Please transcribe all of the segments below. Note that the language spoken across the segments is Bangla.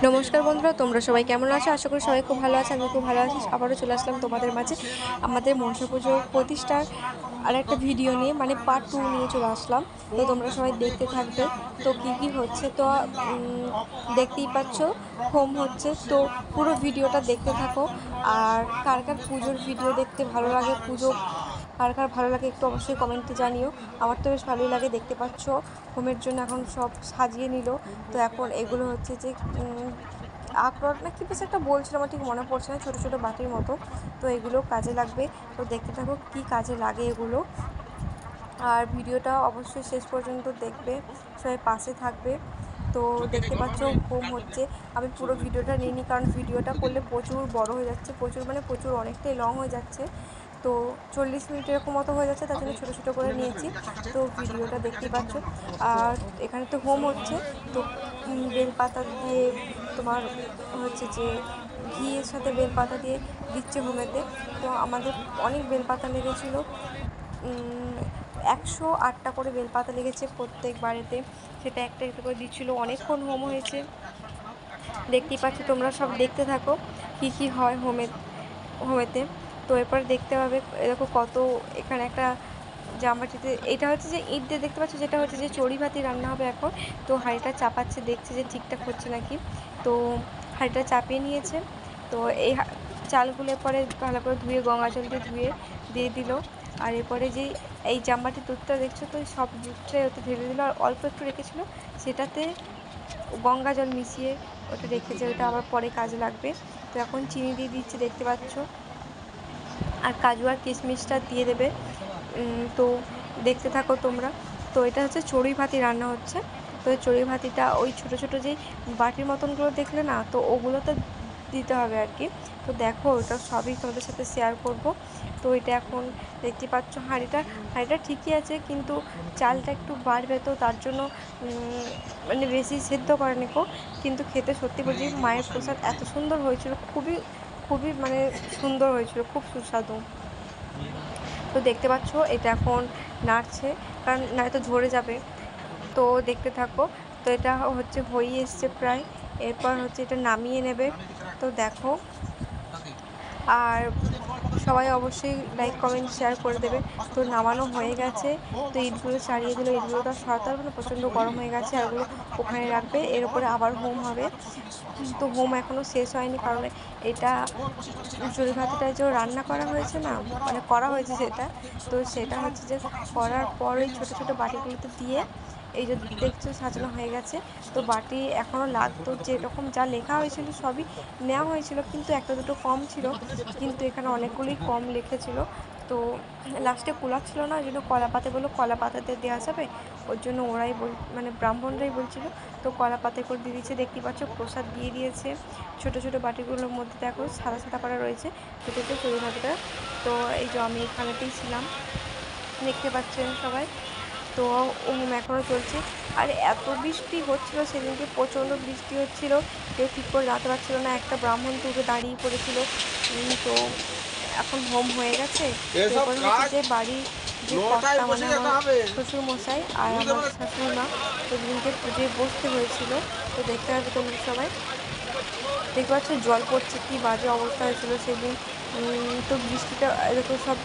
নমস্কার বন্ধুরা, তোমরা সবাই কেমন আছো? আশা করি সবাই খুব ভালো আছে। আমি খুব ভালো আছি। আবারও চলে আসলাম তোমাদের মাঝে আমাদের মনসা পুজোর প্রতিষ্ঠার আর একটা ভিডিও নিয়ে, মানে পার্ট 2 নিয়ে চলে আসলাম। তো তোমরা সবাই দেখতে থাকবে। তো কি হচ্ছে তো দেখতেই পাচ্ছ, হোম হচ্ছে। তো পুরো ভিডিওটা দেখতে থাকো। আর কার কার পুজোর ভিডিও দেখতে ভালো লাগে, পুজো কার কার ভালো লাগে একটু অবশ্যই কমেন্টে জানিও। আমার তো বেশ ভালোই লাগে। দেখতে পাচ্ছ হোমের জন্য এখন সব সাজিয়ে নিল। তো এখন এগুলো হচ্ছে যে আখরোট না কি বেশ একটা বলছিল, আমার ঠিক মনে পড়ছে না, ছোটো ছোটো বাটির মতো। তো এগুলো কাজে লাগবে। তো দেখতে থাকো কি কাজে লাগে এগুলো। আর ভিডিওটা অবশ্যই শেষ পর্যন্ত দেখবে, সবাই পাশে থাকবে। তো দেখতে পাচ্ছ হোম হচ্ছে। আমি পুরো ভিডিওটা নিইনি, কারণ ভিডিওটা করলে প্রচুর বড় হয়ে যাচ্ছে, প্রচুর মানে প্রচুর অনেকটাই লং হয়ে যাচ্ছে। তো 40 মিনিট এরকম মতো হয়ে যাচ্ছে, তার জন্য ছোটো ছোটো করে নিয়েছি। তো ভিডিওটা দেখতেই পাচ্ছ। আর এখানে তো হোম হচ্ছে। তো বেলপাতা দিয়ে তোমার হচ্ছে যে ঘিয়ের সাথে বেলপাতা দিয়ে দিচ্ছে হোমেতে। তো আমাদের অনেক বেলপাতা লেগেছিলো, 108টা করে বেলপাতা লেগেছে প্রত্যেক বাড়িতে। সেটা একটা একটা করে দিচ্ছিলো, অনেকক্ষণ হোম হয়েছে। দেখতেই পাচ্ছ, তোমরা সব দেখতে থাকো কি হয় হোমেতে। তো এরপরে দেখতে পাবে এরকম কত এখানে একটা জামাটিতে, এটা হচ্ছে যে ইট দিয়ে দেখতে পাচ্ছ, যেটা হচ্ছে যে চড়ি ভাতি রান্না হবে এখন। তো হাঁড়িটা চাপাচ্ছে, দেখছে যে ঠিকঠাক হচ্ছে নাকি। তো হাঁড়িটা চাপিয়ে নিয়েছে। তো এই চালগুলো পরে ভালো করে ধুয়ে গঙ্গা জল দিয়ে ধুয়ে দিয়ে দিল। আর এরপরে যে এই জামবাটির দুধটা দেখছো, তো সব দুধটাই ওতে ঢেলে দিল। আর অল্প একটু রেখেছিলো, সেটাতে গঙ্গা জল মিশিয়ে ওটা রেখেছে, ওটা আবার পরে কাজে লাগবে। তো এখন চিনি দিয়ে দিচ্ছে, দেখতে পাচ্ছ। আর কাজু আর কিশমিশটা দিয়ে দেবে। তো দেখতে থাকো তোমরা। তো এটা হচ্ছে চড়ুই ভাতি রান্না হচ্ছে। তো চড়ুই ভাতিটা ওই ছোটো ছোটো যেই বাটির মতনগুলো দেখলে না, তো ওগুলোতে দিতে হবে আর কি। তো দেখো, ওটা সবই তোমাদের সাথে শেয়ার করব। তো এটা এখন দেখতে পাচ্ছ, হাঁড়িটা ঠিকই আছে, কিন্তু চালটা একটু বাড়বে। তো তার জন্য মানে বেশি সেদ্ধ করেনি কো, কিন্তু খেতে সত্যি বলছি মায়ের প্রসাদ এত সুন্দর হয়েছিল, খুবই খুবই মানে সুন্দর হয়েছিল, খুব সুস্বাদু। তো দেখতে পাচ্ছ এটা এখন নাড়ছে, কারণ নয়তো ঝরে যাবে। তো দেখতে থাকো। তো এটা হচ্ছে হয়ে এসছে প্রায়। এরপর হচ্ছে এটা নামিয়ে নেবে। তো দেখো। আর সবাই অবশ্যই লাইক কমেন্ট শেয়ার করে দেবে। তো নামানো হয়ে গেছে। তো ইটগুলো ছাড়িয়ে দিল, ইটগুলো তো আর সরাতে পারবে না, প্রচণ্ড গরম হয়ে গেছে। আর ওগুলো ওখানে রাখবে, এর উপরে আবার হোম হবে। তো হোম এখনও শেষ হয়নি, কারণ এটা চড়ুই ভাতিটা যে রান্না করা হয়েছে না, মানে করা হয়েছে সেটা। তো সেটা হচ্ছে যে করার পর ওই ছোটো ছোটো বাটিগুলোতে দিয়ে এই যে দেখছো সাজানো হয়ে গেছে। তো বাটি এখনও লাগতো, যেরকম যা লেখা হয়েছিল সবই নেওয়া হয়েছিল, কিন্তু একটা দুটো কম ছিল। কিন্তু এখানে অনেকগুলোই কম লিখেছিল। তো লাস্টে কুলাচ্ছিল না, ওই জন্য কলা পাতে বললো কলা পাতাতে দেওয়া যাবে। ওর জন্য ওরাই মানে ব্রাহ্মণরাই বলছিল। তো কলা পাতে করে দিয়ে দিয়েছে। দেখতে পাচ্ছ প্রসাদ দিয়ে দিয়েছে। ছোটো ছোটো বাটিগুলোর মধ্যে দেখো সাদা সাদা করা রয়েছে, সেটা হচ্ছে চড়ুই ভাতিটা। তো এই যে আমি এখানেতেই ছিলাম, দেখতে পাচ্ছেন সবাই। তো হোম এখনও চলছে। আর এত বৃষ্টি হচ্ছিলো সেদিনকে, প্রচণ্ড বৃষ্টি হচ্ছিলো, কেউ ঠিক করে যেতে পারছিলো না। একটা ব্রাহ্মণ তো উঠে দাঁড়িয়ে পড়েছিল। তো এখন হোম হয়ে গেছে। এরপর হচ্ছে যে বাড়ির যে কর্তা, মানে আমার শ্বশুরমশাই আর আমার শাশুড়ি মা, তো দিনকে পুজোয় বসতে হয়েছিল। তো দেখতে হবে তোমরা সবাই। দেখতে পাচ্ছ জল পড়ছে, কী বাজে অবস্থা হয়েছিল সেদিন। তো বৃষ্টিটা এরকম সব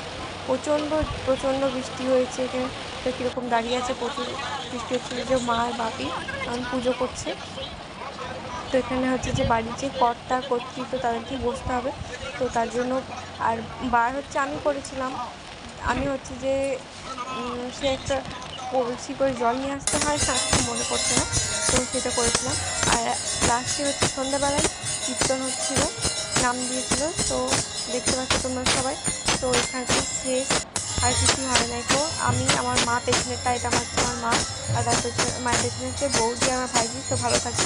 প্রচণ্ড প্রচণ্ড বৃষ্টি হয়েছে এখানে। তো কীরকম দাঁড়িয়ে আছে, প্রচুর বৃষ্টি হচ্ছিলো, যে মা আর বাপি পুজো করছে। তো এখানে হচ্ছে যে বাড়ির যে কর্তা কর্ত্রী, তো তাদেরকেই বসতে হবে। তো তার জন্য আর বার হচ্ছে আমি করেছিলাম। আমি হচ্ছে যে সে একটা কলসি করে জল নিয়ে আসতে হয়, মনে পড়ছে না। তো সেটা করেছিলাম। আর লাস্টে হচ্ছে সন্ধ্যাবেলায় কীর্তন হচ্ছিলো, নাম দিয়েছিল। তো দেখতে পাচ্ছ তোমরা সবাই। তো এখানে শেষ, আর কিছু হয় নাই। তো আমি, আমার মা পেছনেরটা, এটা হচ্ছে আমার মা। আর তার পেছনে, মায়ের পেছনে হচ্ছে বৌদি আর আমার ভাইজি। তো ভালো থাকবে।